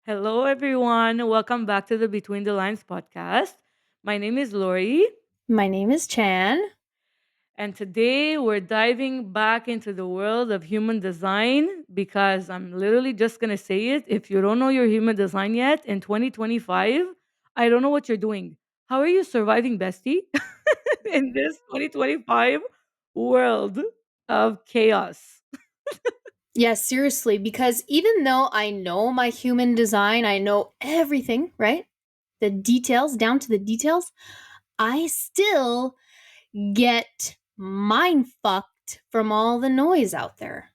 Hello, everyone. Welcome back to the Between the Lines podcast. My name is Lori, My name is Chan. and today we're diving back into the world of human design because I'm literally just going to say it. If you don't know your human design yet in 2025, I don't know what you're doing. How are you surviving, bestie, in this 2025 world of chaos? Yes, seriously, because even though I know my human design, I know everything, right? The details, down to the details, I still get mind fucked from all the noise out there.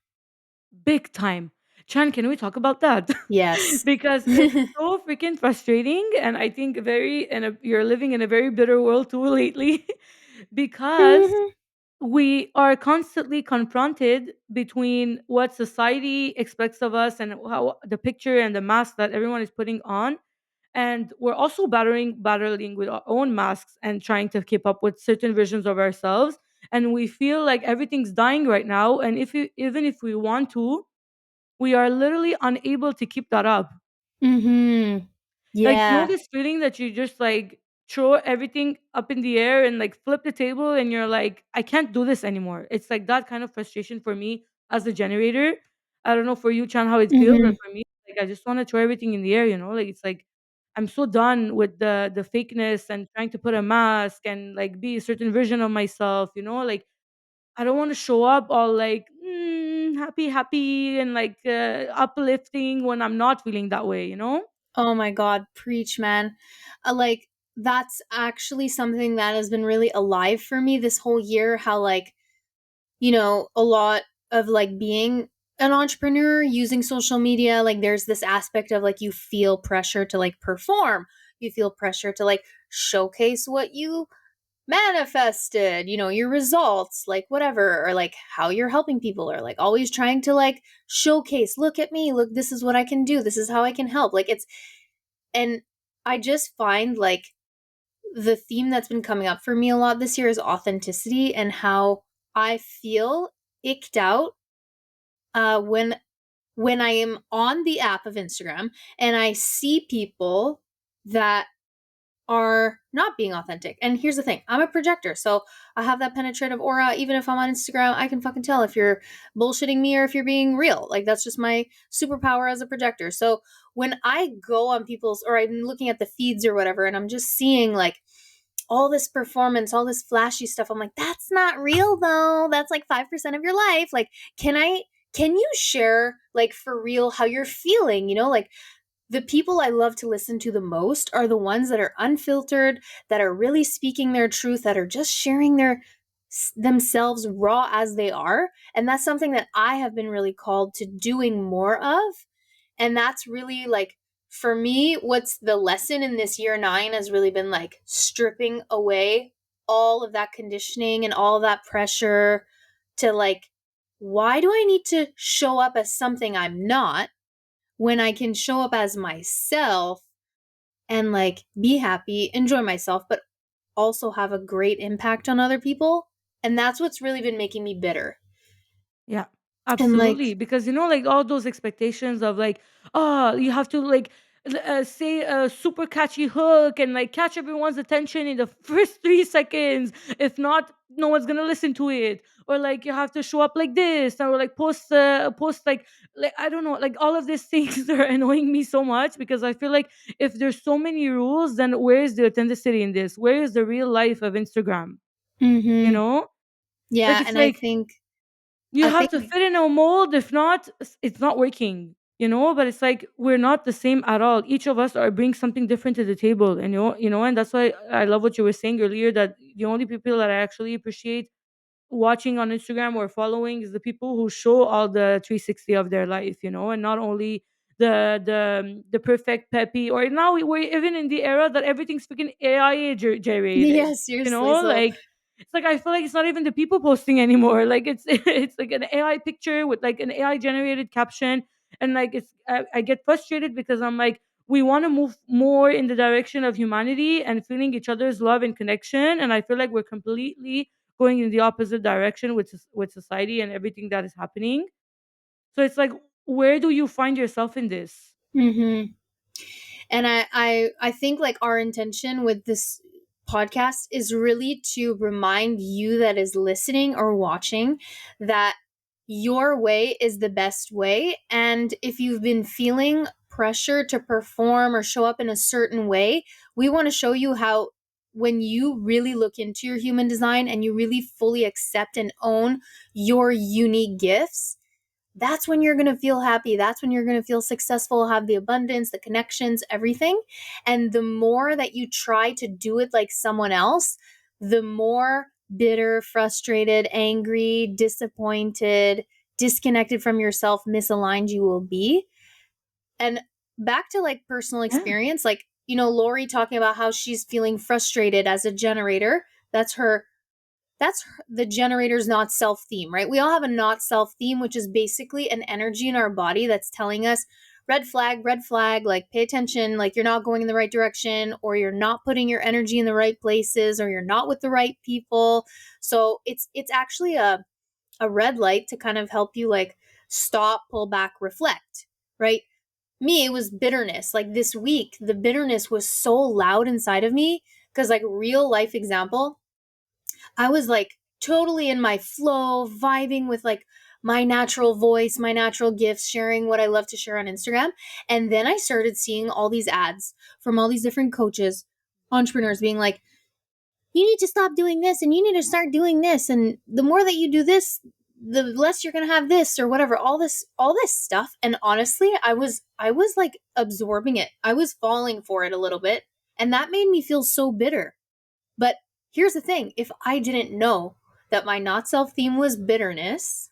Big time. Chan, can we talk about that? Yes. Because it's so freaking frustrating, and I think you're living in a very bitter world too lately, because Mhm. we are constantly confronted between what society expects of us and how the picture and the mask that everyone is putting on, and we're also battling with our own masks and trying to keep up with certain versions of ourselves, and we feel like everything's dying right now, and even if we want to, we are literally unable to keep that up. Mhm. Like, you know Yeah. this feeling that you just like throw everything up in the air and like flip the table and you're like, I can't do this anymore. It's like that kind of frustration for me as a generator. I don't know for you, Chan, how it feels, but Mhm. for me, like I just want to throw everything in the air, Like it's like I'm so done with the fakeness and trying to put a mask and like be a certain version of myself. Like I don't want to show up all like happy, happy, and like uplifting when I'm not feeling that way. Oh my god, preach, man. Like that's actually something that has been really alive for me this whole year, how a lot of like being an entrepreneur using social media, like there's this aspect of like you feel pressure to like perform. You feel pressure to like showcase what you manifested, your results, like whatever, or like how you're helping people, or like always trying to like showcase, look at me, look, this is what I can do, this is how I can help. And I just find like the theme that's been coming up for me a lot this year is authenticity, and how I feel icked out when I am on the app of Instagram and I see people that are not being authentic. And here's the thing, I'm a projector, so I have that penetrative aura. Even if I'm on Instagram, I can fucking tell if you're bullshitting me or if you're being real. Like, that's just my superpower as a projector. So when I go on people's, or I'm looking at the feeds or whatever, and I'm just seeing like all this performance, all this flashy stuff, I'm like, that's not real though. That's like 5% of your life. Like, can you share like for real how you're feeling? Like, the people I love to listen to the most are the ones that are unfiltered, that are really speaking their truth, that are just sharing themselves raw as they are. And that's something that I have been really called to doing more of. And that's really like, for me, what's the lesson in this year nine has really been like stripping away all of that conditioning and all of that pressure to like, why do I need to show up as something I'm not when I can show up as myself and like be happy, enjoy myself, but also have a great impact on other people? And that's what's really been making me bitter. Yeah, And like, absolutely. Because like all those expectations of like, oh, you have to like say a super catchy hook and like catch everyone's attention in the first 3 seconds. If not, no one's gonna listen to it. Or like you have to show up like this, or like post like I don't know, like all of these things are annoying me so much because I feel like if there's so many rules, then where is the authenticity in this? Where is the real life of Instagram? You mm-hmm. know, like Yeah, it's and I like think you I have think to fit in a mold. If not, it's not working. But it's like we're not the same at all. Each of us are bring something different to the table, and and that's why I love what you were saying earlier, that the only people that I actually appreciate watching on Instagram or following is the people who show all the 360 of their life, and not only the perfect peppy. Or now we're even in the era that everything's freaking AI generated. yeah, seriously. So Like it's like I feel like it's not even the people posting anymore. Like it's it's like an AI picture with like an AI generated caption, and like I get frustrated because I'm like, we want to move more in the direction of humanity and feeling each other's love and connection, and I feel like we're completely going in the opposite direction with with society and everything that is happening. So it's like, where do you find yourself in this? mhm. And I think like our intention with this podcast is really to remind you that is listening or watching that your way is the best way. And if you've been feeling pressure to perform or show up in a certain way, we want to show you how when you really look into your human design and you really fully accept and own your unique gifts, that's when you're going to feel happy. That's when you're going to feel successful, have the abundance, the connections, everything. And the more that you try to do it like someone else, the more bitter, frustrated, angry, disappointed, disconnected from yourself, misaligned you will be. And back to like personal Yeah. experience, like, Lori talking about how she's feeling frustrated as a generator. That's her the generator's not self theme, right? We all have a not self theme, which is basically an energy in our body that's telling us red flag, like pay attention, like you're not going in the right direction, or you're not putting your energy in the right places, or you're not with the right people. So it's actually a red light to kind of help you like stop, pull back, reflect, right? Me, it was bitterness. Like this week, the bitterness was so loud inside of me because like real life example, I was like totally in my flow, vibing with like my natural voice, my natural gifts, sharing what I love to share on Instagram. And then I started seeing all these ads from all these different coaches, entrepreneurs being like, you need to stop doing this and you need to start doing this. And the more that you do this, the less you're going to have this or whatever, all this stuff. And honestly, I was like absorbing it. I was falling for it a little bit. And that made me feel so bitter. But here's the thing, if I didn't know that my not self theme was bitterness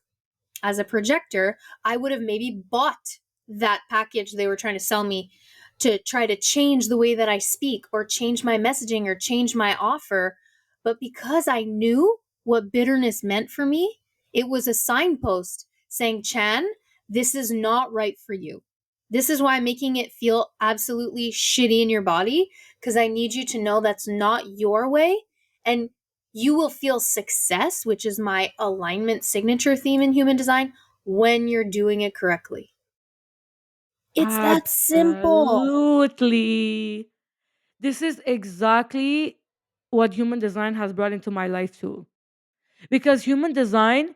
as a projector, I would have maybe bought that package they were trying to sell me to try to change the way that I speak or change my messaging or change my offer. But because I knew what bitterness meant for me, it was a signpost saying, Chan, this is not right for you. This is why I'm making it feel absolutely shitty in your body because I need you to know that's not your way. And you will feel success, which is my alignment signature theme in human design, when you're doing it correctly. It's that simple. Absolutely. This is exactly what human design has brought into my life too. Because human design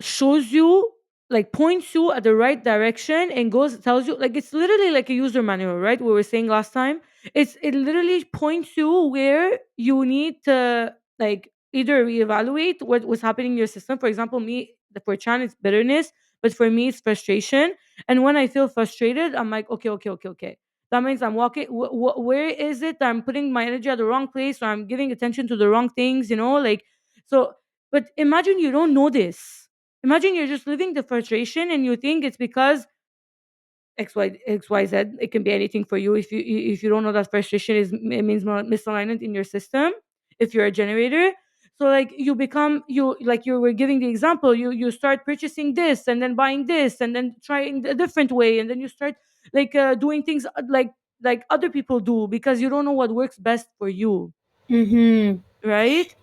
shows you, like points you at the right direction and goes tells you, like it's literally like a user manual, right? We were saying last time. It literally points you where you need to like either reevaluate what was happening in your system. For example, me, for Chan it's bitterness, but for me it's frustration. And when I feel frustrated, I'm like, okay, okay, okay, okay. That means I'm walking. Where is it that I'm putting my energy at the wrong place, or I'm giving attention to the wrong things? Like so. But imagine you don't know this. Imagine you're just living the frustration and you think it's because XY Z. It can be anything for you. If you don't know that frustration it means misalignment in your system. If you're a generator, so like you become you like you were giving the example. You start purchasing this and then buying this and then trying a different way and then you start like doing things like other people do because you don't know what works best for you, Mm-hmm. right?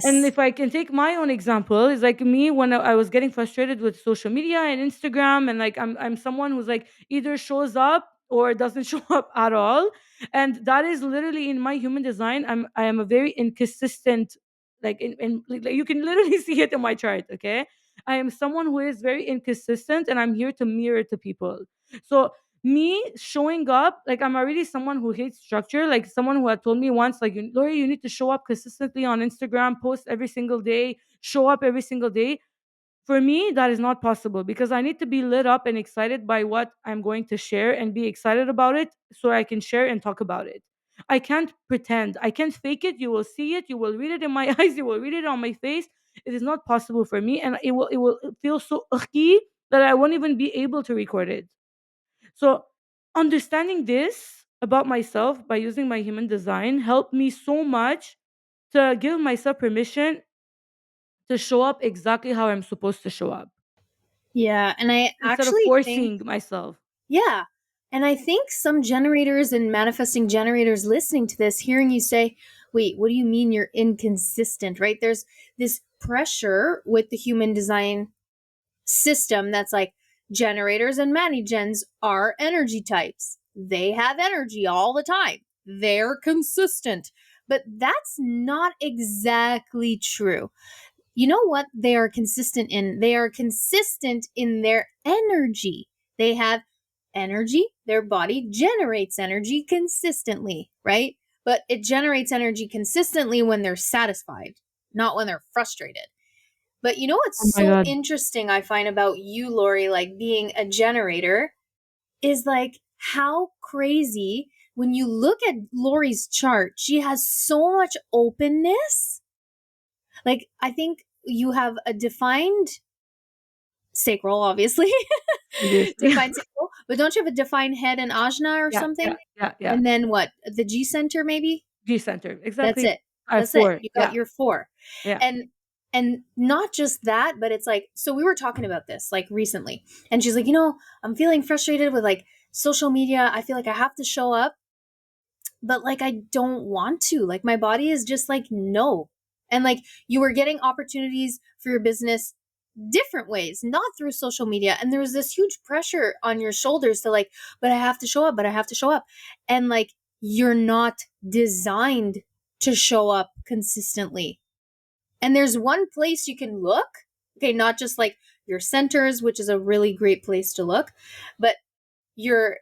And Yes. if I can take my own example, it's like me when I was getting frustrated with social media and Instagram, and like I'm someone who's like either shows up or doesn't show up at all, and that is literally in my human design. I am a very inconsistent, like like you can literally see it in my chart. Okay, I am someone who is very inconsistent, and I'm here to mirror to people. So me showing up, like I'm already someone who hates structure, like someone who had told me once, like, Lori, you need to show up consistently on Instagram, post every single day, show up every single day. For me that is not possible because I need to be lit up and excited by what I'm going to share and be excited about it so I can share and talk about it. I can't pretend, I can't fake it. You will see it, you will read it in my eyes, you will read it on my face. It is not possible for me, and it will feel so icky that I won't even be able to record it. So, understanding this about myself by using my human design helped me so much to give myself permission to show up exactly how I'm supposed to show up Yeah. And I instead of actually think, forcing myself. yeah. And I think some generators and manifesting generators listening to this, hearing you say, wait, what do you mean you're inconsistent, right? There's this pressure with the human design system that's like generators and manigens are energy types. they have energy all the time. They're consistent. But that's not exactly true. You know what they are consistent in? They are consistent in their energy. They have energy. Their body generates energy consistently, right? But it generates energy consistently when they're satisfied, not when they're frustrated. But you know Oh what's my so god. interesting I find about you, Lori, like being a generator, is like how crazy when you look at Lori's chart, she has so much openness. Like, I think you have a defined sacral, obviously, Obviously. defined sacral, but don't you have a defined head and ajna or Yeah, yeah, something? yeah, yeah. And then what? The G center, maybe? G center. That's Exactly. it. I have That's it. four. You got Yeah, your four. yeah. And not just that, but it's like, so we were talking about this like recently, and she's like, I'm feeling frustrated with like social media. I feel like I have to show up, but like I don't want to. Like my body is just like no. And like you were getting opportunities for your business different ways, not through social media. And there was this huge pressure on your shoulders to like, but I have to show up, but I have to show up. And like you're not designed to show up consistently. And there's one place you can look. Okay, not just like your centers, which is a really great place to look, but your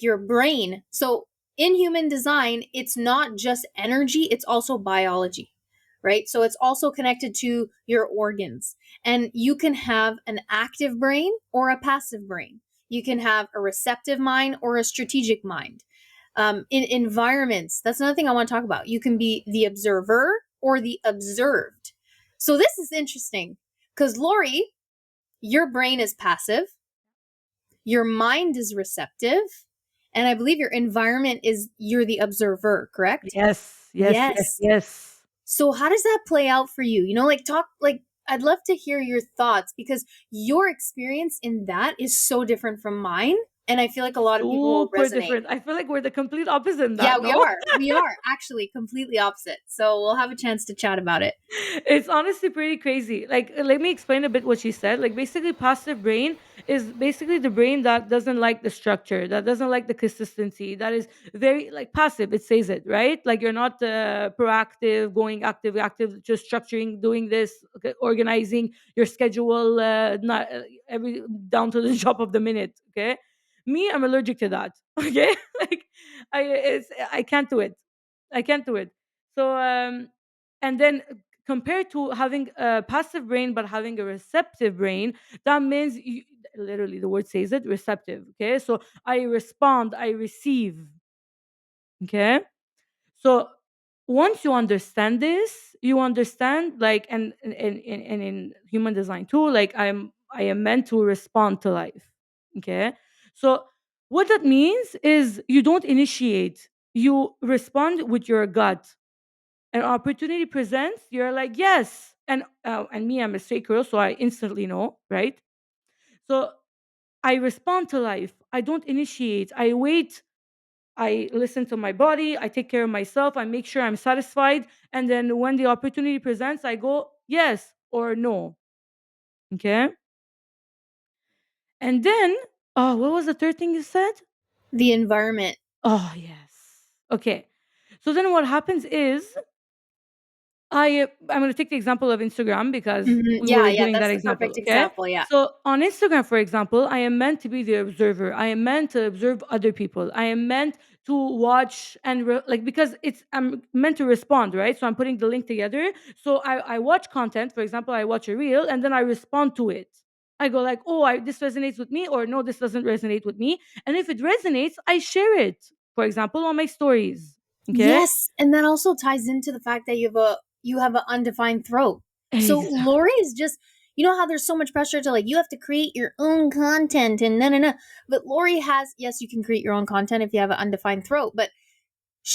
your brain. So in human design, it's not just energy, it's also biology, right? So it's also connected to your organs. And you can have an active brain or a passive brain. You can have a receptive mind or a strategic mind. In environments, that's another thing I want to talk about. You can be the observer or the observed. So this is interesting because Lori, your brain is passive, your mind is receptive, and I believe your environment is you're the observer, correct? Yes, yes, yes, Yes. yes. So how does that play out for you? Like talk like I'd love to hear your thoughts because your experience in that is so different from mine, and I feel like a lot of people will Super resonate. different. I feel like we're the complete opposite in Yeah, that, we no? are. We are actually completely opposite. So we'll have a chance to chat about it. It's honestly pretty crazy. Like, let me explain a bit what she said. Like, basically, passive brain is basically the brain that doesn't like the structure, that doesn't like the consistency, that is very like passive. It says it, right? Like, you're not proactive, going active, active, just structuring, doing this, okay, organizing your schedule, not every down to the drop of the minute. Okay, me, I'm allergic to that. Okay, like I can't do it. I can't do it. So and then compared to having a passive brain but having a receptive brain, that means you, literally the word says it, receptive. Okay, so I respond, I receive. Okay, so once you understand this, you understand like, and in human design too, like I am meant to respond to life. Okay, so what that means is you don't initiate, you respond with your gut. An opportunity presents, you're like yes, and me, I'm a straight girl, so I instantly know, right? So I respond to life, I don't initiate, I wait, I listen to my body, I take care of myself, I make sure I'm satisfied, and then when the opportunity presents, I go yes or no. Okay, and then, oh, what was the third thing you said? The environment. Oh yes. Okay, so then what happens is I'm gonna take the example of Instagram because Mhm. we Yeah, were yeah, doing that that's the example, perfect okay? example. Yeah. So on Instagram, for example, I am meant to be the observer. I am meant to observe other people. I am meant to watch and like, because it's I'm meant to respond, right? So I'm putting the link together. So I watch content. For example, I watch a reel and then I respond to it. I go like, oh, this resonates with me, or no, this doesn't resonate with me. And if it resonates, I share it. For example, on my stories. Okay. Yes, and that also ties into the fact that you have an undefined throat. So Exactly. Lori is just how there's so much pressure to like you have to create your own content and no. But Lori has, yes, you can create your own content if you have an undefined throat, but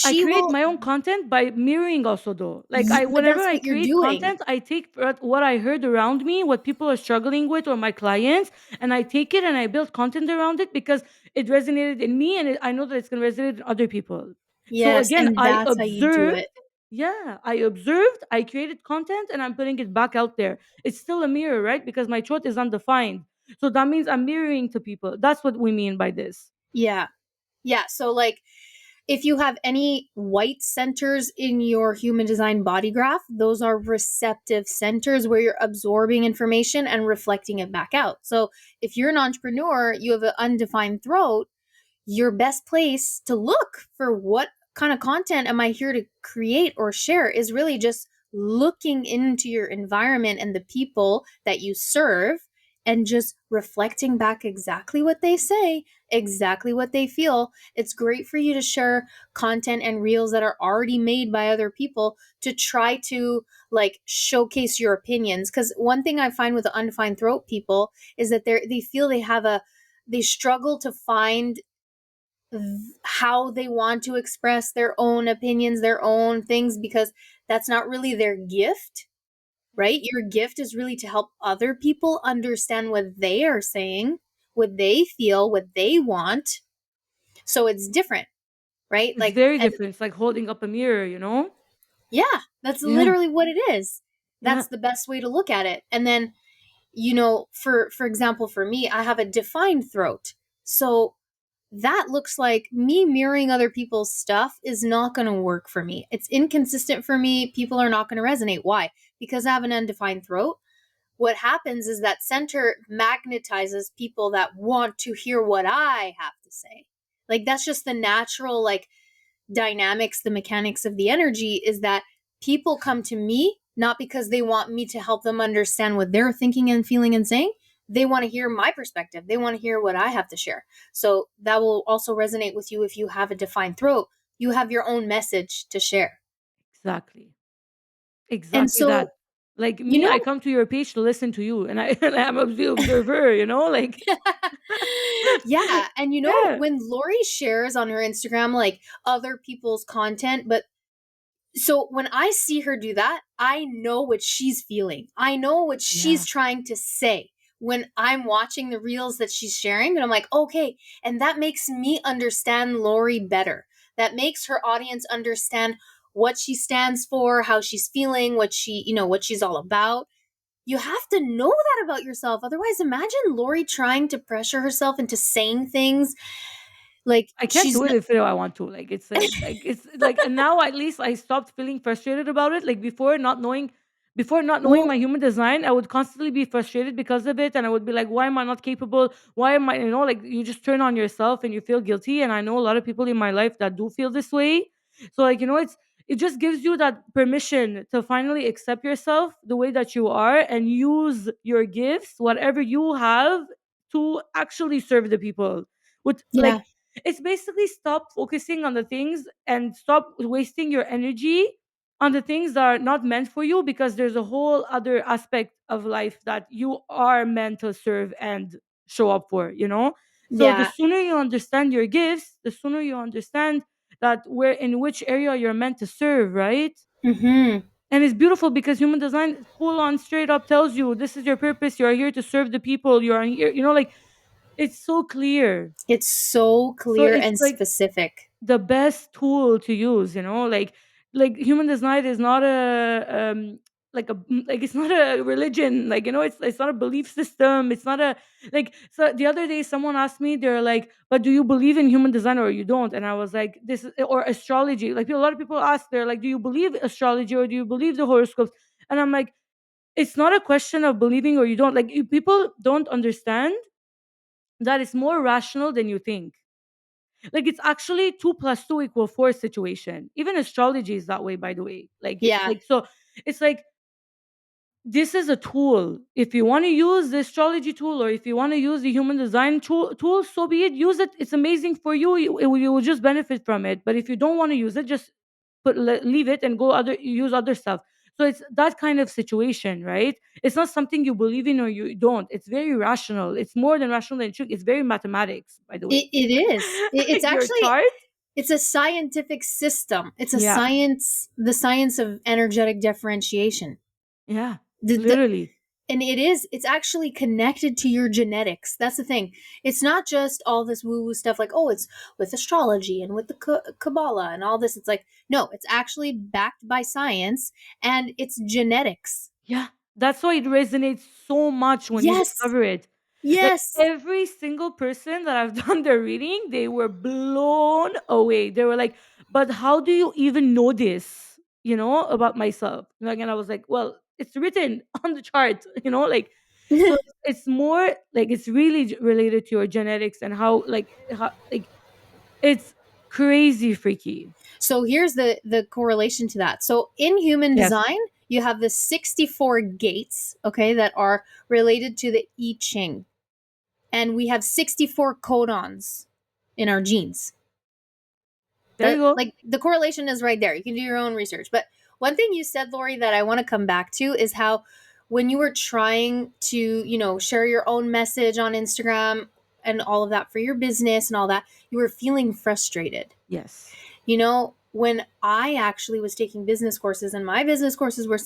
I she create will my own content by mirroring also though. Like I but whenever that's I what you're create doing. content, I take what I heard around me, what people are struggling with or my clients, and I take it and I build content around it because it resonated in me and I know that it's going to resonate in other people. So Yes, again, and I that's how you do observed, it. yeah, I observed, I created content and I'm putting it back out there. It's still a mirror, right? Because my throat is undefined. So that means I'm mirroring to people. That's what we mean by this. Yeah. Yeah, so like if you have any white centers in your human design body graph, those are receptive centers where you're absorbing information and reflecting it back out. So if you're an entrepreneur, you have an undefined throat, your best place to look for what kind of content am I here to create or share is really just looking into your environment and the people that you serve and just reflecting back exactly what they say, exactly what they feel. It's great for you to share content and reels that are already made by other people to try to like showcase your opinions, cuz one thing I find with the undefined throat people is that they feel they have a they struggle to find how they want to express their own opinions, their own things, because that's not really their gift, right? Your gift is really to help other people understand what they are saying, what they feel, what they want. So it's different, right? It's Like, very and different. It's like holding up a mirror, you know? yeah, that's Yeah. literally what it is. Yeah. That's the best way to look at it. And then, you know, for example, for me, I have a defined throat. So that looks like me mirroring other people's stuff is not going to work for me. It's inconsistent for me. People are not going to resonate. Why? Because I have an undefined throat. What happens is that center magnetizes people that want to hear what I have to say. Like that's just the natural like dynamics, the mechanics of the energy is that people come to me not because they want me to help them understand what they're thinking and feeling and saying. They want to hear my perspective. They want to hear what I have to share. So that will also resonate with you if you have a defined throat. You have your own message to share. Exactly. And Exactly so, that. Like you me, I know, come to your page to listen to you, and I and I'm the observer, you know, like yeah. And you know, yeah, when Lori shares on her Instagram like other people's content, but so when I see her do that, I know what she's feeling. I know what she's yeah, trying to say when I'm watching the reels that she's sharing. And I'm like, okay. And that makes me understand Lori better. That makes her audience understand what she stands for, how she's feeling, what she, you know, what she's all about. You have to know that about yourself. Otherwise, imagine Lori trying to pressure herself into saying things like I can't she's do it if I want to. Like it's like, and now at least I stopped feeling frustrated about it. Like before not knowing well, my human design, I would constantly be frustrated because of it, and I would be like, why am I not capable? Why am I, you know, like you just turn on yourself and you feel guilty. And I know a lot of people in my life that do feel this way. So like, you know, it just gives you that permission to finally accept yourself the way that you are and use your gifts, whatever you have, to actually serve the people with yeah, like, it's basically stop focusing on the things and stop wasting your energy on the things that are not meant for you, because there's a whole other aspect of life that you are meant to serve and show up for, you know? So the yeah. sooner you understand your gifts, the sooner you understand that where in which area you're meant to serve, right? Hmm. And it's beautiful because human design full on straight up tells you this is your purpose. You are here to serve the people. You are here, you know, like it's so clear. It's so So clear it's and like specific. the best tool to use, you know, like human design is not a like it's not a religion, like, you know, it's not a belief system, it's not a like. So the other day someone asked me, they're like, but do you believe in human design or you don't? And I was like, this is, or astrology, like a lot of people ask, they're like, do you believe astrology or do you believe the horoscopes? And I'm like, it's not a question of believing or you don't, like people don't understand that it's more rational than you think. Like it's actually 2 + 2 = 4 situation. Even astrology is that way, by the way. Yeah. Like so, it's like this is a tool. If you want to use the astrology tool or if you want to use the human design tool, so be it. Use it. It's amazing for you. You will just benefit from it. But if you don't want to use it, just leave it and go other use other stuff. So it's that kind of situation, right? It's not something you believe in or you don't. It's very rational. It's more than rational than trick. It's very mathematics, by the way. It is. It's Like your actually chart. it's a scientific system. It's a Yeah. science, the science of energetic differentiation. Yeah, The literally. and it's actually connected to your genetics. That's the thing. It's not just all this woo woo stuff like, oh, it's with astrology and with the Kabbalah and all this. It's like, no, it's actually backed by science and it's genetics. Yeah, that's why it resonates so much when you Yes. discover it. Like Yes. every single person that I've done their reading, they were blown away. They were like, "But how do you even know this? You know about myself?" Like, and I was like, "Well, it's written on the chart." Like so it's more like it's really related to your genetics and how it's crazy freaky. So here's the correlation to that. So in human Yes, design, you have the 64 gates, okay, that are related to the I Ching. And we have 64 codons in our genes. there you go. Like the correlation is right there. You can do your own research. But one thing you said, Lori, that I want to come back to is how when you were trying to, share your own message on Instagram and all of that for your business and all that, you were feeling frustrated. Yes, When I actually was taking business courses, and my business courses were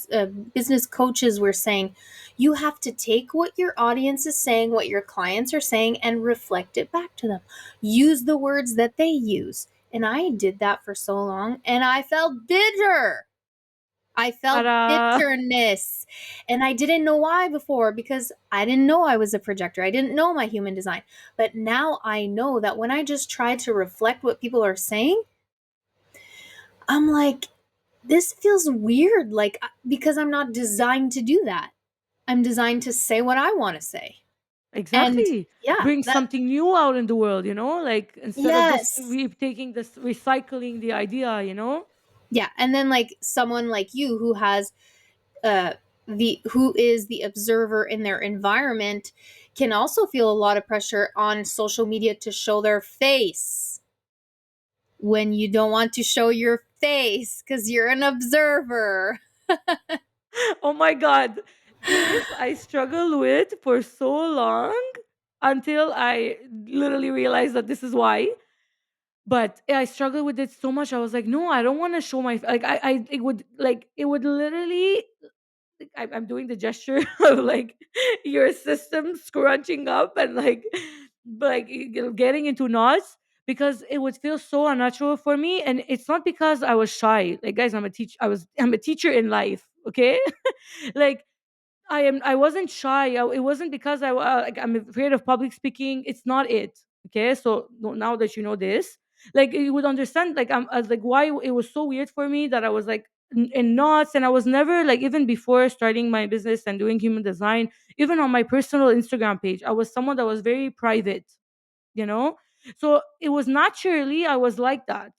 business coaches were saying, you have to take what your audience is saying, what your clients are saying, and reflect it back to them. Use the words that they use. And I did that for so long, and I felt bitter. I felt ta-da. bitterness. And I didn't know why before because I didn't know I was a projector. I didn't know my human design. But now I know that when I just try to reflect what people are saying, I'm like, this feels weird. Like, because I'm not designed to do that. I'm designed to say what I want to say. And Exactly. yeah, Bring something new out in the world, like instead of just yes. taking this, recycling the idea. Yeah. And then like someone like you who has, uh, who is the observer in their environment can also feel a lot of pressure on social media to show their face when you don't want to show your face because you're an observer. Oh my God. This I struggled with for so long until I literally realized that this is why. But I struggled with it so much. I was like, no, I don't want to show my like it would literally like, I'm doing the gesture of like your system scrunching up and getting into knots because it would feel so unnatural for me. And it's not because I was shy. Like guys, I'm a teacher in life. Okay, like I wasn't shy. It wasn't because I'm afraid of public speaking. It's not it. Okay, so now that you know this, like you would understand. Like I was like why it was so weird for me that I was like in knots, and I was never like even before starting my business and doing human design, even on my personal Instagram page, I was someone that was very private. You know, so it was naturally I was like that.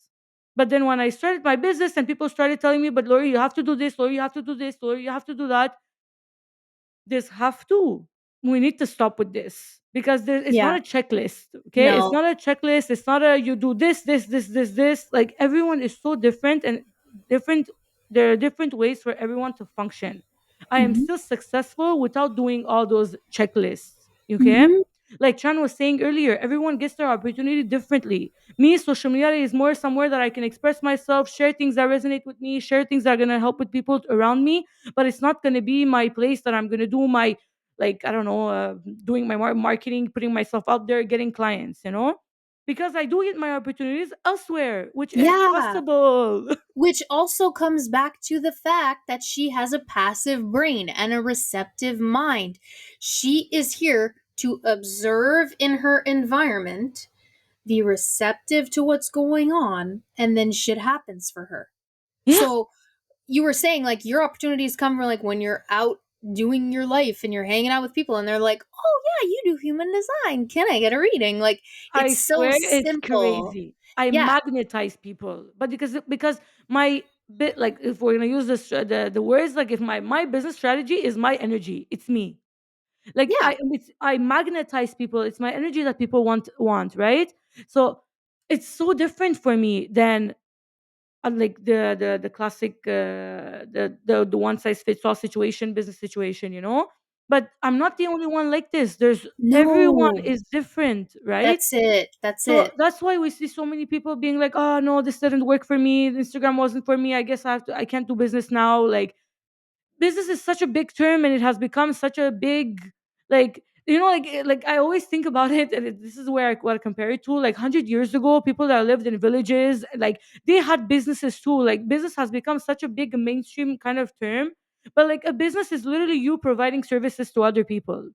But then when I started my business and people started telling me, "But Lori, you have to do this. Lori, you have to do this. Lori, you have to do that." This have to. We need to stop with this because it's not Yeah. a checklist. Okay, it's No. not a checklist. It's not a you do this. Like everyone is so different and different. There are different ways for everyone to function. I am Hmm. still successful without doing all those checklists. Okay, Hmm. like Chan was saying earlier, everyone gets their opportunity differently. Me, social media is more somewhere that I can express myself, share things that resonate with me, share things that are gonna help with people around me, but it's not going to be my place that I'm going to do my like I don't know doing my marketing, putting myself out there, getting clients, because I do get my opportunities elsewhere, which is Yeah. possible. Which also comes back to the fact that she has a passive brain and a receptive mind. She is here to observe in her environment, be receptive to what's going on, and then shit happens for her. Yeah, So you were saying like your opportunities come from like when you're out doing your life and you're hanging out with people and they're like, "Oh yeah, you do human design. Can I get a reading?" Like I it's so swear it's simple. crazy. I Yeah. magnetize people, but because my bit like if we're gonna use this the words like if my business strategy is my energy, it's me. Like Yeah. I magnetize people. It's my energy that people want, right? So it's so different for me than like the classic the one size fits all situation, business situation. But I'm not the only one like this. There's everyone No. is different, right? That's it. That's So it. that's why we see so many people being like, oh no, this didn't work for me, Instagram wasn't for me, I guess I can't do business now. Like business is such a big term and it has become such a big like like I always think about it, and this is where what I compare it to, like 100 years ago, people that lived in villages, like they had businesses too. Like business has become such a big mainstream kind of term, but like a business is literally you providing services to other people.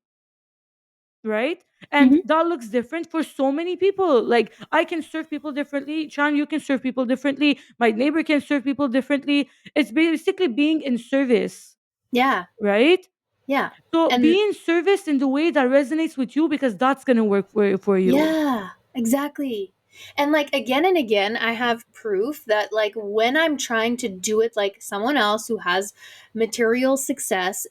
right? And Mhm. that looks different for so many people. Like, I can serve people differently. Chan, you can serve people differently. My neighbor can serve people differently. It's basically being in service, Yeah. right? Yeah. So And be in service in the way that resonates with you, because that's gonna work for you. yeah, exactly. And like again and again, I have proof that like when I'm trying to do it like someone else who has material success,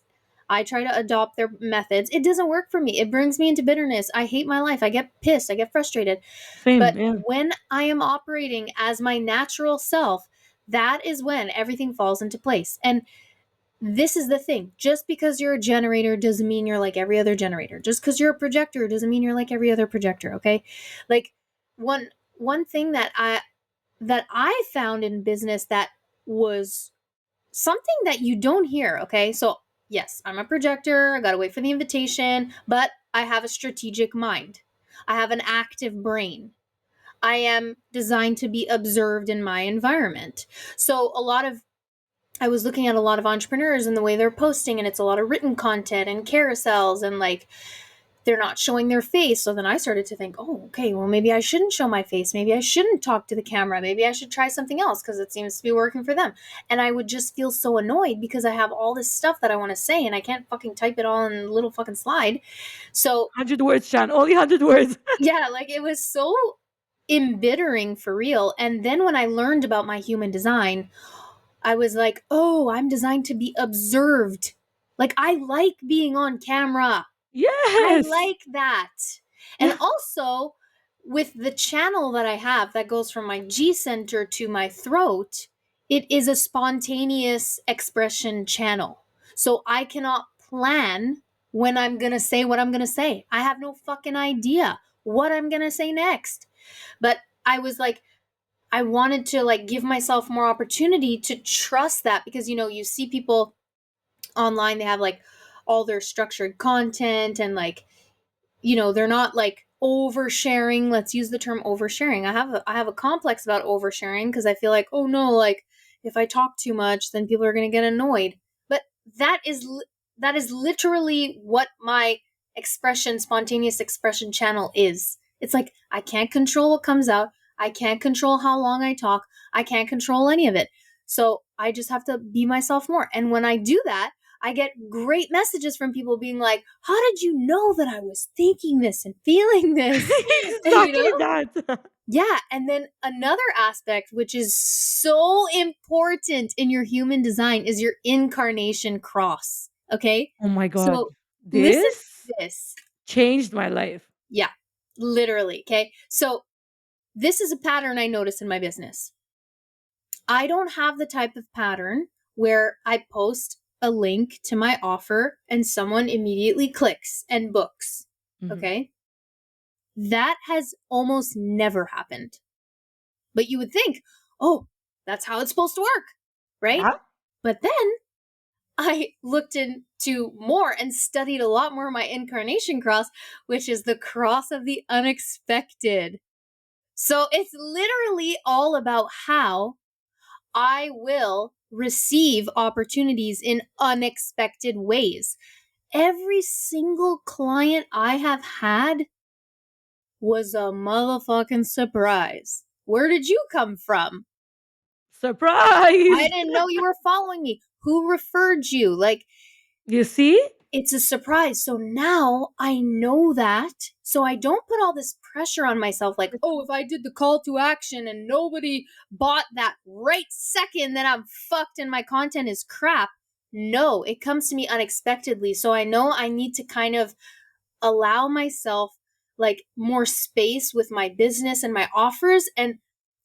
I try to adopt their methods. It doesn't work for me. It brings me into bitterness. I hate my life. I get pissed. I get frustrated. But Same, yeah. when I am operating as my natural self, that is when everything falls into place. And this is the thing. Just because you're a generator doesn't mean you're like every other generator. Just because you're a projector doesn't mean you're like every other projector, okay? Like one one thing that I found in business that was something that you don't hear, okay? So, yes, I'm a projector. I got to wait for the invitation, but I have a strategic mind. I have an active brain. I am designed to be observed in my environment. So, I was looking at a lot of entrepreneurs and the way they're posting, and it's a lot of written content and carousels, and like they're not showing their face. So then I started to think, oh, okay, well, maybe I shouldn't show my face. Maybe I shouldn't talk to the camera. Maybe I should try something else because it seems to be working for them. And I would just feel so annoyed because I have all this stuff that I want to say and I can't fucking type it all in a little fucking slide. So 100 words, Chan. Only 100 words. yeah, like it was so embittering for real. And then when I learned about my human design, I was like, oh, I'm designed to be observed. Like, I like being on camera. I Yes. like that. And Yeah. also, with the channel that I have that goes from my G center to my throat, it is a spontaneous expression channel. So I cannot plan when I'm going to say what I'm going to say. I have no fucking idea what I'm going to say next. But I was like, I wanted to like give myself more opportunity to trust that because you see people online, they have like all their structured content and like they're not like oversharing. Let's use the term oversharing. I have a complex about oversharing because I feel like, oh no, like if I talk too much, then people are going to get annoyed. But that is literally what my spontaneous expression channel is. It's like I can't control what comes out. I can't control how long I talk. I can't control any of it. So I just have to be myself more. And when I do that, I get great messages from people being like, how did you know that I was thinking this and feeling this? you Exactly know? that. Yeah. And then another aspect, which is so important in your human design, is your incarnation cross. Okay. Oh my god. So listen This to this. changed my life. Yeah. Literally. Okay. So this is a pattern I notice in my business. I don't have the type of pattern where I post a link to my offer and someone immediately clicks and books. Mhm. Okay. That has almost never happened. But you would think, oh, that's how it's supposed to work. Right. Yeah. But then I looked into more and studied a lot more of my incarnation cross, which is the cross of the unexpected. So it's literally all about how I will receive opportunities in unexpected ways. Every single client I have had was a motherfucking surprise. Where did you come from? I Surprise. didn't know you were following me. Who referred you? Like, You see? it's a surprise. So now I know that. So I don't put all this pressure on myself like, oh, if I did the call to action and nobody bought that right second, then I'm fucked and my content is crap. No, it comes to me unexpectedly. So I know I need to kind of allow myself like more space with my business and my offers and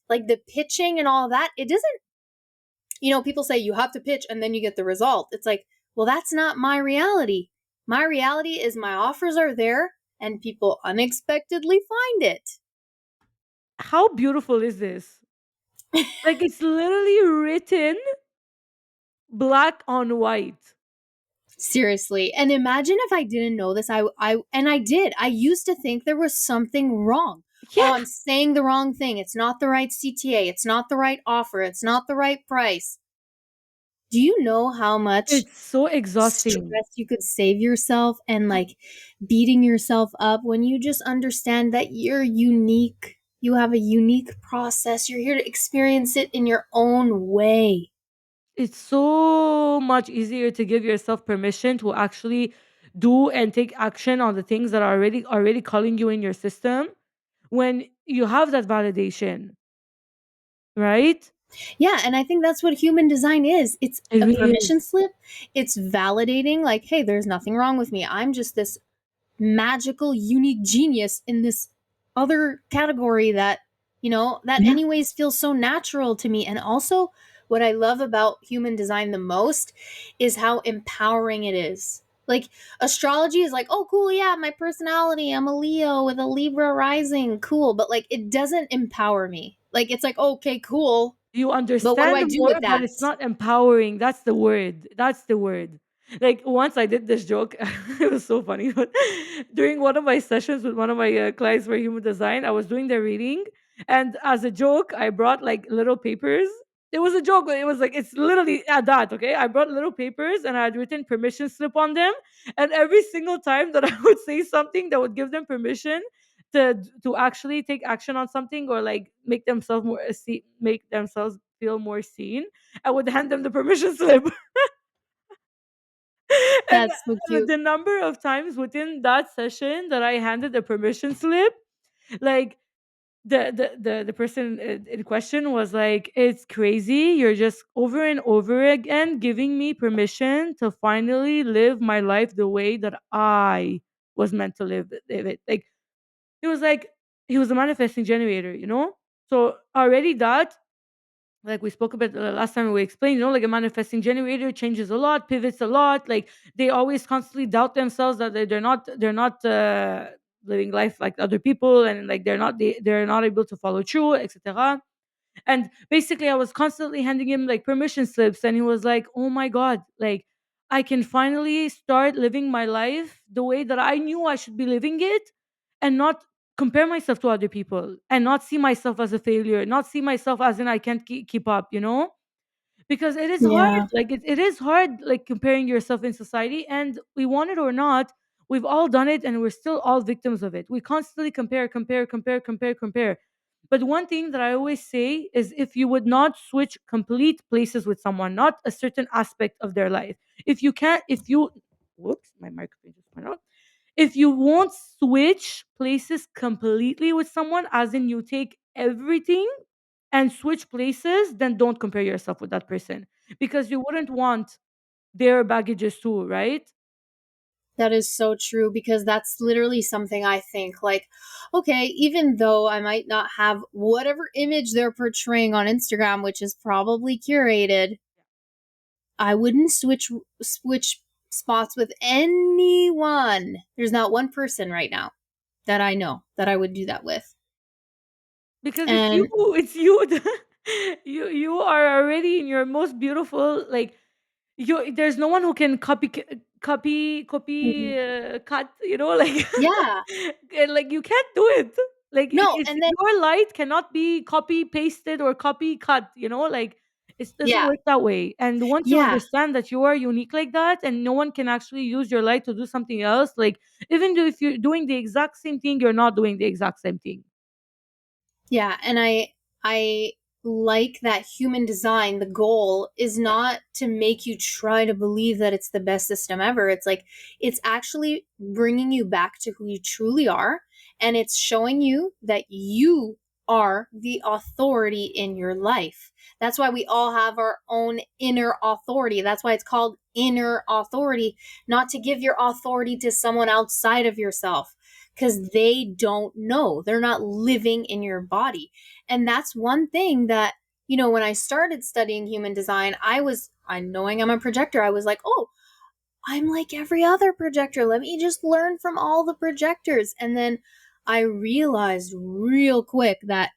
like the pitching and all of that. It doesn't, people say you have to pitch and then you get the result. It's like, well, that's not my reality. My reality is my offers are there and people unexpectedly find it. How beautiful is this? Like, it's literally written black on white. Seriously. And imagine if I didn't know this. I did. I used to think there was something wrong. Yeah. Oh, I'm saying the wrong thing. It's not the right CTA. It's not the right offer. It's not the right price. Do you know how much It's so exhausting. stress you could save yourself and like beating yourself up when you just understand that you're unique? You have a unique process. You're here to experience it in your own way. It's so much easier to give yourself permission to actually do and take action on the things that are already calling you in your system when you have that validation, right? Yeah, and I think that's what human design is. It's It a really permission is. slip. It's validating, like, hey, there's nothing wrong with me. I'm just this magical, unique genius in this other category that, that Yeah. anyways feels so natural to me. And also, what I love about human design the most is how empowering it is. Like, astrology is like, oh, cool, yeah, my personality, I'm a Leo with a Libra rising, cool. But like, it doesn't empower me. Like, it's like, okay, cool. You But what do understand I do more, with but that? it's not empowering. That's the word. That's the word. Like once I did this joke, it was so funny. But during one of my sessions with one of my clients for human design, I was doing their reading, and as a joke, I brought like little papers. It was a joke, but it was like it's literally at that. Okay, I brought little papers and I had written permission slip on them, and every single time that I would say something that would give them permission to actually take action on something or like make themselves make themselves feel more seen, I would hand them the permission slip. And That's so cute. the number of times within that session that I handed the permission slip, like the person in question was like, it's crazy, you're just over and over again giving me permission to finally live my life the way that I was meant to live it. Like he was like, he was a manifesting generator, you know? So already that, like we spoke about the last time we explained, you know, like a manifesting generator changes a lot, pivots a lot. Like they always constantly doubt themselves that they're not living life like other people, and like they're not able to follow through, etc. And basically, I was constantly handing him like permission slips, and he was like, "Oh my god, like I can finally start living my life the way that I knew I should be living it, and not compare myself to other people, and not see myself as a failure, not see myself as in I can't keep up, you know." Because it is hard, Yeah. like it is hard, like comparing yourself in society, and we want it or not, we've all done it, and we're still all victims of it. We constantly compare. But one thing that I always say is, if you would not switch complete places with someone, not a certain aspect of their life, if you can't if you whoops, my microphone just went out. If you won't switch places completely with someone, as in you take everything and switch places, then don't compare yourself with that person, because you wouldn't want their baggages too, right? That is so true because that's literally something I think like, okay, even though I might not have whatever image they're portraying on Instagram, which is probably curated, I wouldn't switch spots with anyone. There's not one person right now that I know that I would do that with. Because And it's you. You are already in your most beautiful, like, you there's no one who can copy mhm, cut, you know, like yeah, and like you can't do it. Like no, it's and then your light cannot be copy pasted or copy cut, you know, like it doesn't yeah, work that way. And once you yeah. understand that you are unique like that, and no one can actually use your light to do something else, like even though if you're doing the exact same thing, you're not doing the exact same thing. Yeah, and I like that human design, the goal is not to make you try to believe that it's the best system ever. It's like it's actually bringing you back to who you truly are, and it's showing you that you are the authority in your life. That's why we all have our own inner authority. That's why it's called inner authority, not to give your authority to someone outside of yourself because they don't know. They're not living in your body. And that's one thing that, when I started studying human design, I knowing I'm a projector, I was like, oh, I'm like every other projector. Let me just learn from all the projectors. And then I realized real quick that,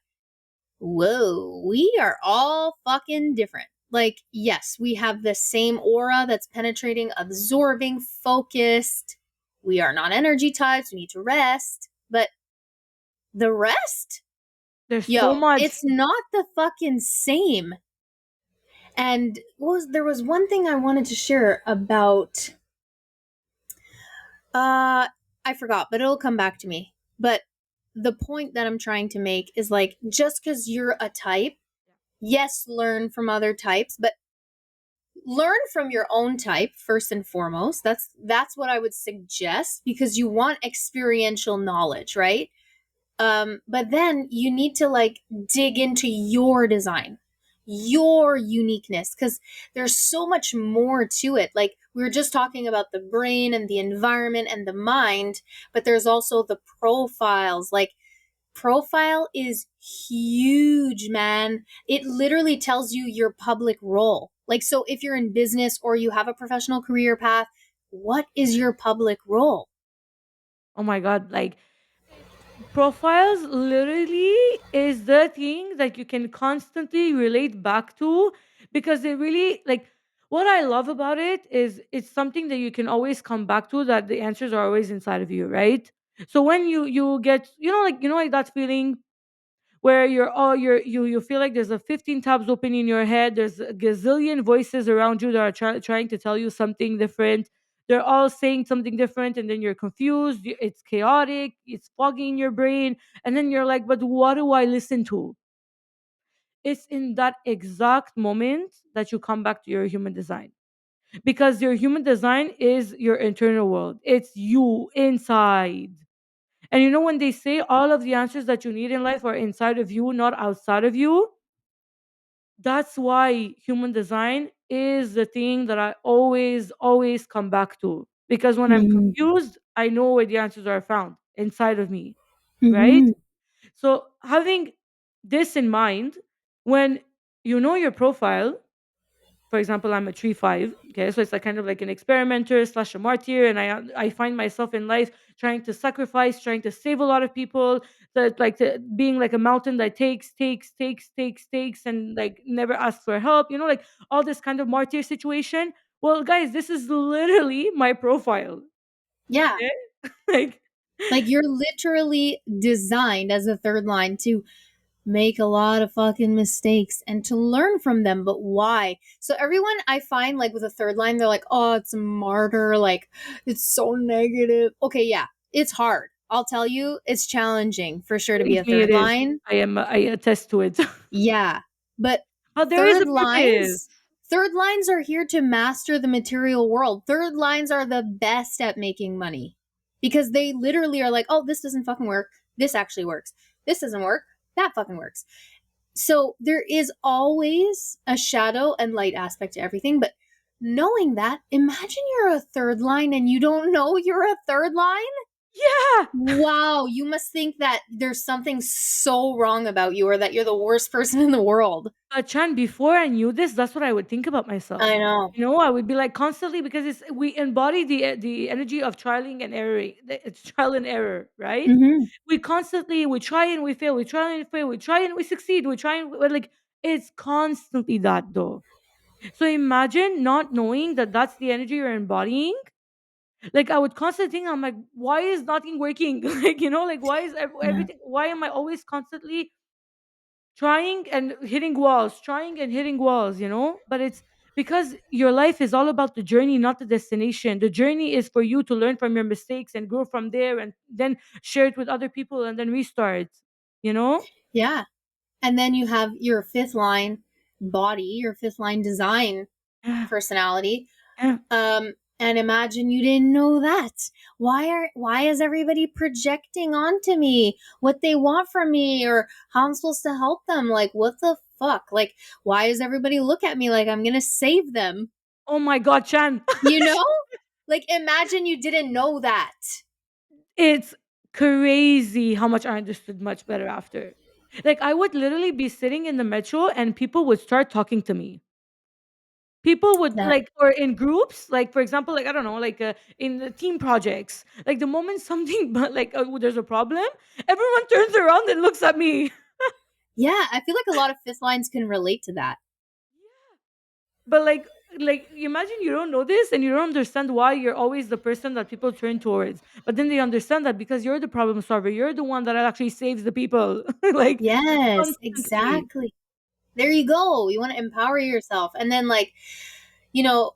whoa, we are all fucking different. Like, yes, we have the same aura that's penetrating, absorbing, focused. We are not energy types. We need to rest. But the rest, There's so yo, much. it's not the fucking same. And there was one thing I wanted to share about uh I forgot, but it'll come back to me. But the point that I'm trying to make is like, just cuz you're a type, yes, learn from other types, but learn from your own type first and foremost. That's what I would suggest, because you want experiential knowledge, right? But then you need to like dig into your design, your uniqueness, because there's so much more to it. Like we were just talking about the brain and the environment and the mind, but there's also the profiles. Like profile is huge, man. It literally tells you your public role. Like, so if you're in business or you have a professional career path, what is your public role? Oh my god, like profiles literally is the thing that you can constantly relate back to, because it really like what I love about it is it's something that you can always come back to, that the answers are always inside of you, right? So when you get, like that feeling where you feel like there's a 15 tabs open in your head, there's a gazillion voices around you that are trying to tell you something different, they're all saying something different, and then you're confused, it's chaotic, it's foggy in your brain, and then you're like, but what do I listen to? It's in that exact moment that you come back to your human design, because your human design is your internal world, it's you inside. And when they say all of the answers that you need in life are inside of you, not outside of you, that's why human design is the thing that I always, always come back to. Because when I'm Mm-hmm. confused, I know where the answers are found inside of me, right? Mm-hmm. So having this in mind, when you know your profile, for example, I'm a tree five. Okay, so it's like kind of like an experimenter slash a martyr, and I find myself in life trying to sacrifice, trying to save a lot of people. That like being like a mountain that takes, and like never asks for help. Like all this kind of martyr situation. Well, guys, this is literally my profile. Yeah. Okay, like Like you're literally designed as a third line to make a lot of fucking mistakes and to learn from them. But why? So everyone I find like with a third line, they're like, oh, it's a martyr. Like it's so negative. Okay, yeah, it's hard. I'll tell you, it's challenging for sure to be believe a me, it third is. line. I attest to it. Yeah. But But there is third a purpose. lines, third lines are here to master the material world. Third lines are the best at making money because they literally are like, oh, this doesn't fucking work. This actually works. This doesn't work. That fucking works. So there is always a shadow and light aspect to everything. But knowing that, imagine you're a third line and you don't know you're a third line. Yeah. Wow, you must think that there's something so wrong about you or that you're the worst person in the world. Chan, before I knew this, that's what I would think about myself. I know. I would be like constantly, because we embody the energy of trialing and error. It's trial and error, right? Hmm. We try and we fail, we try and fail, we try and we succeed, we try and we're like it's constantly that though. So imagine not knowing that that's the energy you're embodying. Like I would constantly think, I'm like, why is nothing working? Like like why is Yeah. everything? Why am I always constantly trying and hitting walls, trying and hitting walls, but it's because your life is all about the journey, not the destination. The journey is for you to learn from your mistakes and grow from there, and then share it with other people and then restart, you know Yeah. And then you have your fifth line body, your fifth line design yeah, personality. yeah. And imagine you didn't know that. Why is everybody projecting onto me what they want from me or how I'm supposed to help them? Like what the fuck? Like why does everybody look at me like I'm gonna save them? Oh my god, Chan. You know? Like imagine you didn't know that. It's crazy how much I understood much better after. Like I would literally be sitting in the metro and people would start talking to me. People would That like, or in groups, like for example, like I don't know, like in the team projects, like the moment something but like there's a problem, everyone turns around and looks at me. yeah, I feel like a lot of fifth lines can relate to that. But like you imagine you don't know this and you don't understand why you're always the person that people turn towards, but then they understand that because you're the problem solver, you're the one that actually saves the people. Like Yes, constantly. exactly. There you go. You want to empower yourself. And then, like,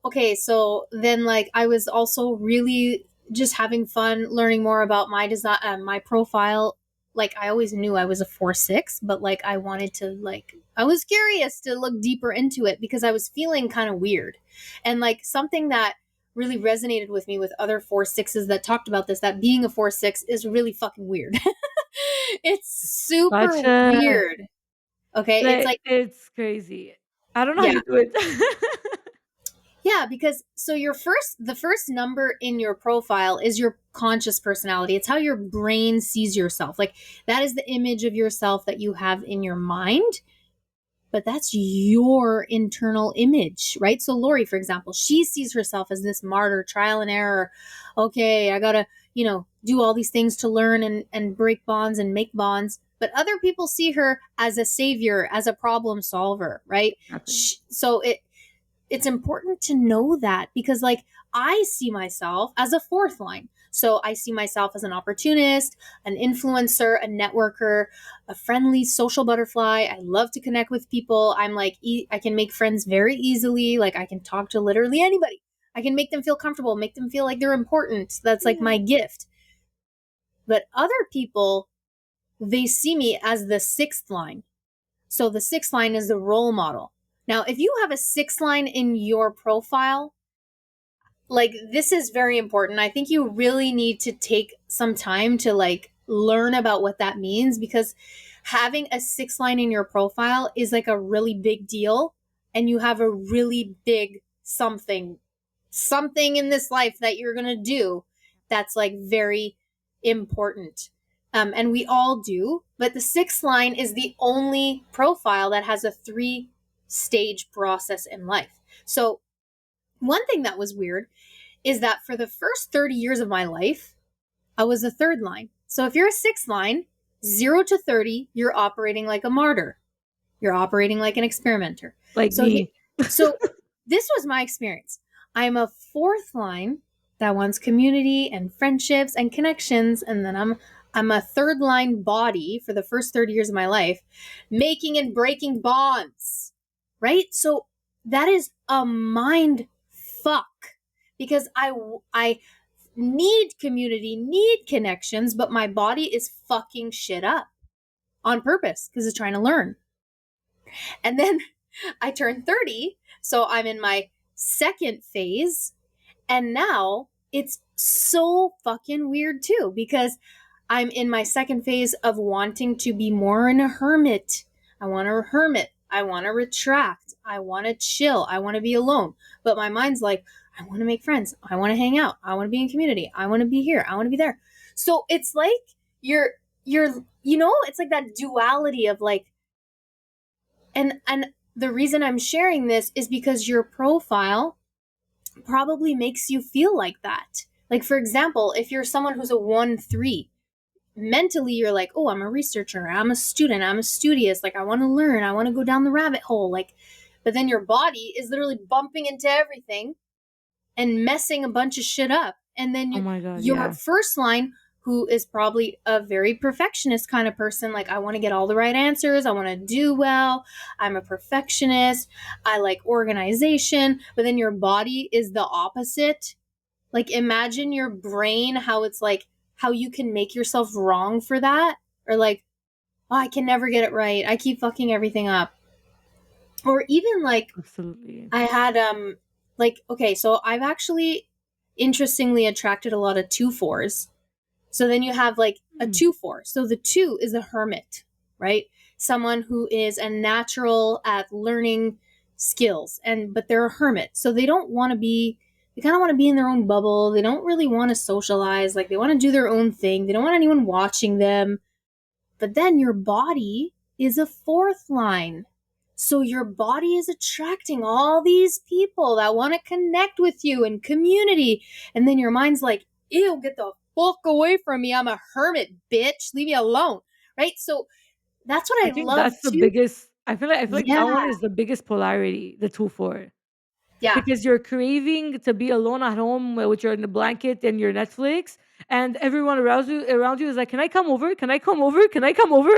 okay, so then, like, I was also really just having fun learning more about my design, my profile. Like, I always knew I was a 4-6, but like, I wanted to, like, I was curious to look deeper into it because I was feeling kind of weird. And like, something that really resonated with me with other 4-6s that talked about this, that being a 4-6 is really fucking weird. It's super Gotcha. weird. Okay. It's Like, like, it's crazy. I don't know how yeah. you do it. Yeah, because so the first number in your profile is your conscious personality. It's how your brain sees yourself. Like, that is the image of yourself that you have in your mind, but that's your internal image, right? So Lori, for example, she sees herself as this martyr, trial and error. Okay, I got to, do all these things to learn and break bonds and make bonds. But other people see her as a savior, as a problem solver, right? Exactly. So it's important to know that because, like, I see myself as a fourth line. So I see myself as an opportunist, an influencer, a networker, a friendly social butterfly. I love to connect with people. I'm like, I can make friends very easily. Like, I can talk to literally anybody. I can make them feel comfortable, make them feel like they're important. That's like my gift. But other people, they see me as the sixth line. So the sixth line is the role model. Now, if you have a sixth line in your profile, like, this is very important. I think you really need to take some time to, like, learn about what that means, because having a six line in your profile is like a really big deal, and you have a really big something in this life that you're going to do that's like very important. And we all do, but the sixth line is the only profile that has a 3-stage process in life. So one thing that was weird is that for the first 30 years of my life, I was a third line. So if you're a sixth line, 0 to 30, you're operating like a martyr. You're operating like an experimenter. Like So me. so this was my experience. I'm a fourth line that wants community and friendships and connections, and then I'm a third line body for the first 30 years of my life, making and breaking bonds. Right? So that is a mind fuck, because I need community, need connections, but my body is fucking shit up on purpose because it's trying to learn. And then I turned 30, so I'm in my second phase, and now it's so fucking weird too, because I'm in my second phase of wanting to be more in a hermit. I want to hermit. I want to retract. I want to chill. I want to be alone. But my mind's like, I want to make friends. I want to hang out. I want to be in community. I want to be here. I want to be there. So it's like it's like that duality of like, and the reason I'm sharing this is because your profile probably makes you feel like that. Like, for example, if you're someone who's a 1-3, mentally you're like, oh, I'm a researcher, I'm a student, I'm a studious, like, I want to learn, I want to go down the rabbit hole, like, but then your body is literally bumping into everything and messing a bunch of shit up. And then Oh my god, your yeah. first line, who is probably a very perfectionist kind of person, like, I want to get all the right answers, I want to do well, I'm a perfectionist, I like organization, but then your body is the opposite. Like, imagine your brain, how it's like, how you can make yourself wrong for that, or like, oh, I can never get it right, I keep fucking everything up. Or even like, Absolutely. I had like, okay, so I've actually interestingly attracted a lot of 2-4s. So then you have like a Hmm. 2-4. So the 2 is a hermit, right? Someone who is a natural at learning skills, and but they're a hermit. So they don't want to be, they kind of want to be in their own bubble. They don't really want to socialize. Like, they want to do their own thing. They don't want anyone watching them. But then your body is a fourth line. So your body is attracting all these people that want to connect with you and community. And then your mind's like, ew, get the fuck away from me. I'm a hermit, bitch. Leave me alone. Right? So that's what I I think love that's the too. biggest. I feel like that Yeah. one is the biggest polarity, the 2-4. Yeah. Because you're craving to be alone at home with your in the blanket and your Netflix, and everyone around you is like, "Can I come over? Can I come over? Can I come over?"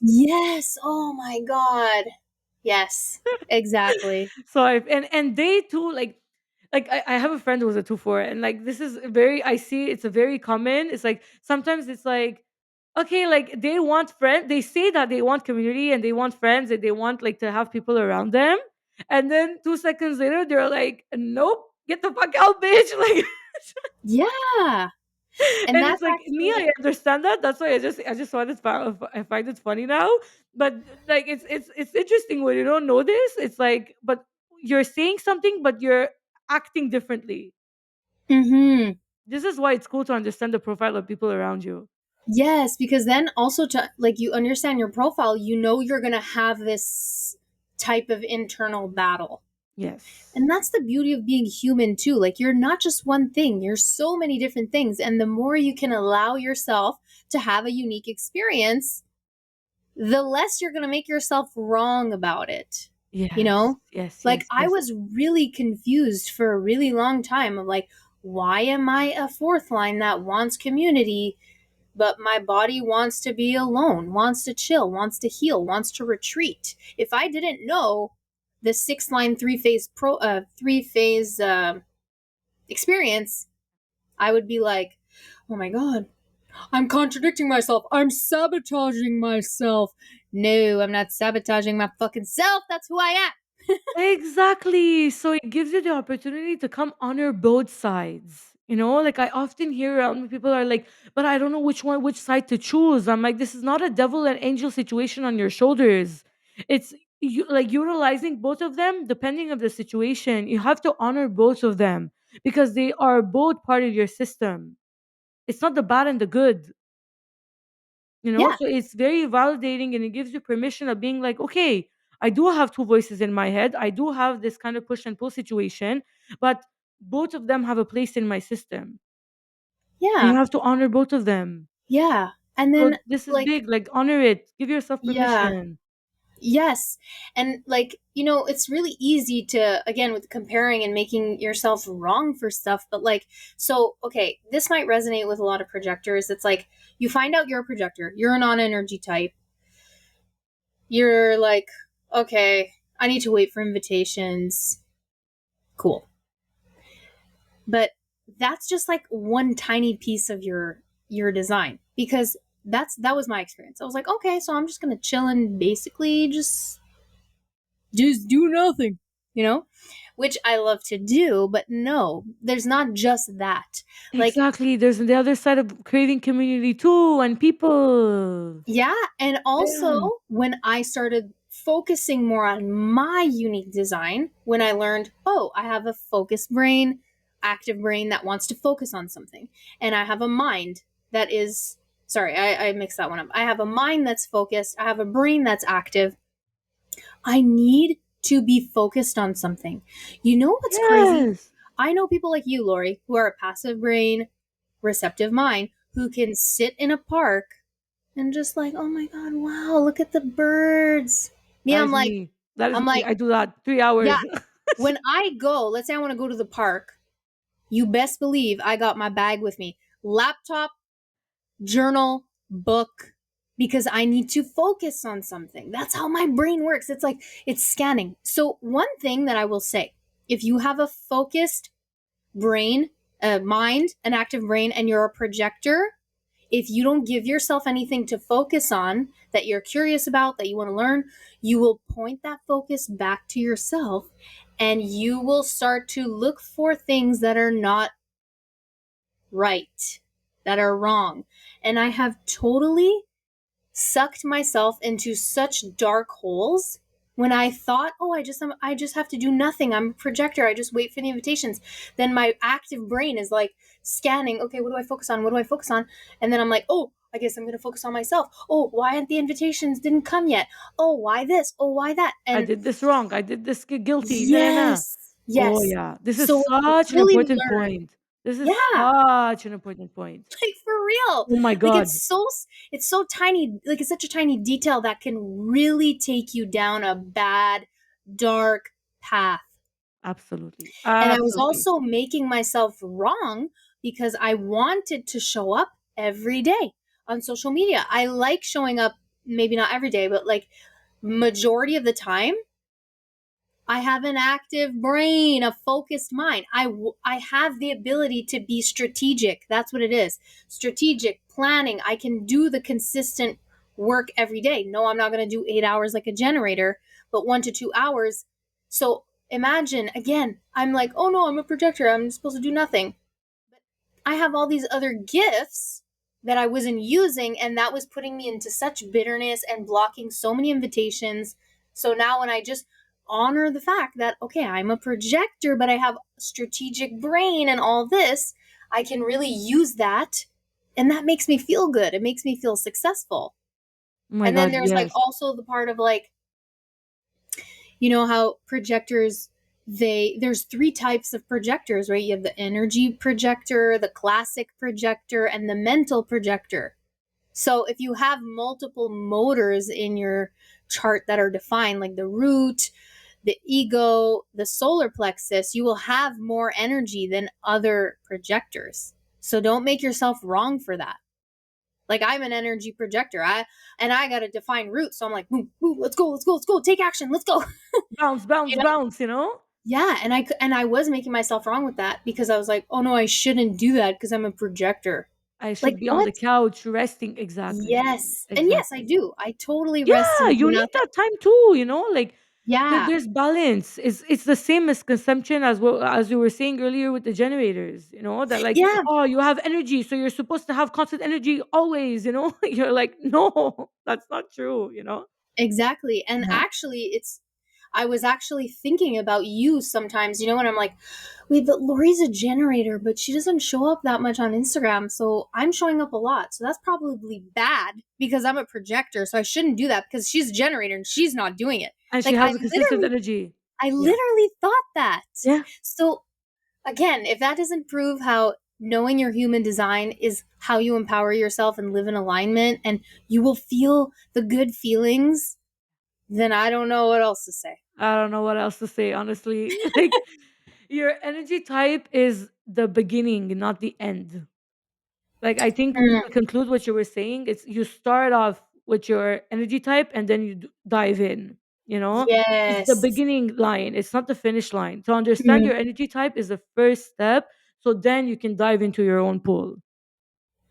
Yes. Oh my God. Yes, exactly. So I and they too like I have a friend who was a 2-4, and like this is very, I see it's a very common. It's like sometimes it's like okay, like they want friends. They say that they want community and they want friends and they want like to have people around them. And then 2 seconds later, they're like, nope, get the fuck out, bitch. Like Yeah. And and that's it's like me, actually I understand that. That's why I just find it I find it funny now. But like it's interesting when you don't know this. It's like, but you're saying something, but you're acting differently. mhm. This is why it's cool to understand the profile of people around you. Yes, because then also to like you understand your profile, you know you're going to have this type of internal battle. Yes. And that's the beauty of being human too. Like you're not just one thing, you're so many different things. And the more you can allow yourself to have a unique experience, the less you're going to make yourself wrong about it. You Yes. know? Yes. Like Yes. I Yes. was really confused for a really long time of like, why am I a fourth line that wants community, but my body wants to be alone, wants to chill, wants to heal, wants to retreat? If I didn't know the six line three phase experience, I would be like, oh my god, I'm contradicting myself. I'm sabotaging myself. No, I'm not sabotaging my fucking self. That's who I am. Exactly. So it gives you the opportunity to come honor both sides. You know, like I often hear around me, people are like, but I don't know which side to choose. I'm like, this is not a devil and angel situation on your shoulders. It's you like utilizing both of them depending of the situation. You have to honor both of them because they are both part of your system. It's not the bad and the good. You know, Yeah, so it's very validating and it gives you permission of being like, okay, I do have two voices in my head. I do have this kind of push and pull situation, but both of them have a place in my system. And yeah, you have to honor both of them. yeah. And So then, this is like, big. Like honor it. Give yourself yeah, permission. yes. And, like, it's really easy to, again, with comparing and making yourself wrong for stuff. But, like, so, okay, this might resonate with a lot of projectors. It's like you find out you're a projector, you're a non energy type. You're like, okay, I need to wait for invitations. Cool. But that's just like one tiny piece of your design, because that was my experience. I was like, okay, so I'm just gonna chill and basically just do nothing, you know, which I love to do. But no, there's not just that. Like, Exactly. There's the other side of craving community too and people. yeah, and also Yeah. when I started focusing more on my unique design, when I learned, oh, I have a focused brain, active brain that wants to focus on something, and I have a mind that is, sorry, I mixed that one up. I have a mind that's focused, I have a brain that's active. I need to be focused on something. You know what's crazy? Yes. I know people like you, Lori, who are a passive brain, receptive mind, who can sit in a park and just like, oh my god, wow, look at the birds. Me, That I'm is like, me. That is I'm me. like, I do that three yeah. hours. When I go, let's say I want to go to the park, you best believe I got my bag with me, laptop, journal, book, because I need to focus on something. That's how my brain works. It's like it's scanning. So one thing that I will say, if you have a focused brain, a mind, an active brain, and you're a projector, if you don't give yourself anything to focus on that you're curious about, that you want to learn, you will point that focus back to yourself and you will start to look for things that are not right, that are wrong. And I have totally sucked myself into such dark holes when I thought, oh, I just have to do nothing. I'm a projector. I just wait for the invitations. Then my active brain is like scanning, okay, what do I focus on? What do I focus on? And then I'm like, oh, I guess I'm going to focus on myself. Oh, why aren't the invitations didn't come yet? Oh, why this? Oh, why that? I And did this wrong. I did this guilty. Na na na. yes, Oh yes. yeah, this is So I such an really important learned, point. This is yeah, such an important point. like for real. Oh my Like god, it's so tiny, like it's such a tiny detail that can really take you down a bad dark path. absolutely, And I was absolutely. also making myself wrong because I wanted to show up every day on social media. I like showing up, maybe not every day, but like majority of the time. I have an active brain, a focused mind. I have the ability to be strategic. That's what it is. Strategic planning. I can do the consistent work every day. No, I'm not going to do 8 hours like a generator, but 1 to 2 hours. So imagine again, I'm like, oh no, I'm a projector. I'm supposed to do nothing. I have all these other gifts that I wasn't using, and that was putting me into such bitterness and blocking so many invitations. So now, when I just honor the fact that, okay, I'm a projector, but I have strategic brain and all this, I can really use that. And that makes me feel good. It makes me feel successful. Oh my And then god, there's like yes. also the part of like, you know how projectors, there's three types of projectors, right? You have the energy projector, the classic projector, and the mental projector. So if you have multiple motors in your chart that are defined, like the root, the ego, the solar plexus, you will have more energy than other projectors. So don't make yourself wrong for that. Like I'm an energy projector. I got a defined root, so I'm like, boom, boom, let's go, let's go, let's go, take action, let's go. Bounce, bounce, You know? bounce, you know? Yeah, and I was making myself wrong with that because I was like, oh no, I shouldn't do that because I'm a projector. I Like should be on what? the couch resting. Exactly. Yes, and yes, I Exactly. do. I totally rest Yeah, and do you need nothing. that time too, you know? Like Yeah, there's balance. It's the same misconception as what as you were saying earlier with the generators, you know, that like, yeah, oh, you have energy, so you're supposed to have constant energy always, you know? You're like, no, that's not true, you know? exactly. And Yeah. actually, I was actually thinking about you sometimes, you know, when I'm like, wait, but Lori's a generator, but she doesn't show up that much on Instagram. So I'm showing up a lot. So that's probably bad because I'm a projector. So I shouldn't do that because she's a generator and she's not doing it. And she Like has a consistent energy. I Yeah. literally thought that. Yeah. So again, if that doesn't prove how knowing your human design is how you empower yourself and live in alignment and you will feel the good feelings, then I don't know what else to say. I don't know what else to say, honestly. Like your energy type is the beginning, not the end. Like I think Mm, to conclude what you were saying, it's you start off with your energy type and then you dive in, you know? It's the yes. beginning line, it's not the finish line. To understand Mm, your energy type is the first step, so then you can dive into your own pool,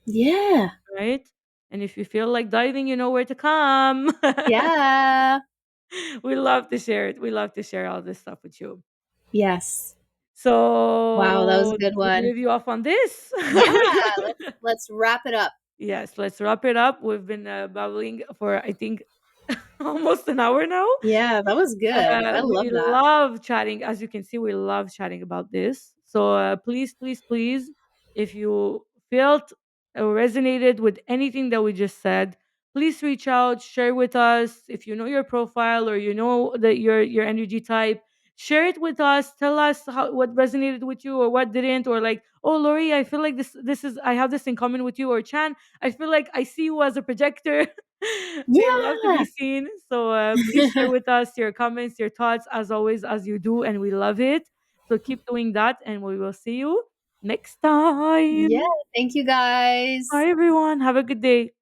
yeah. right? And if you feel like diving, you know where to come. Yeah. We love to share it. We love to share all this stuff with you. Yes. Wow, that was a So, good to one. leave you off on this, Yeah, let's wrap it up. yes, let's wrap it up. We've been babbling for, I think, almost an hour now. Yeah, that was good. I love We that. love chatting. As you can see, we love chatting about this. So please, please, please, if you felt or resonated with anything that we just said, please reach out, share with us. If you know your profile or you know that your energy type, share it with us. Tell us how what resonated with you or what didn't, or like, oh, Lori, I feel like this is I have this in common with you, or Chan, I feel like I see you as a projector. We love to be Yeah. seen. So please share with us your comments, your thoughts, as always, as you do, and we love it. So keep doing that, and we will see you next Yeah, time. thank you guys. Bye, everyone. Have a good day.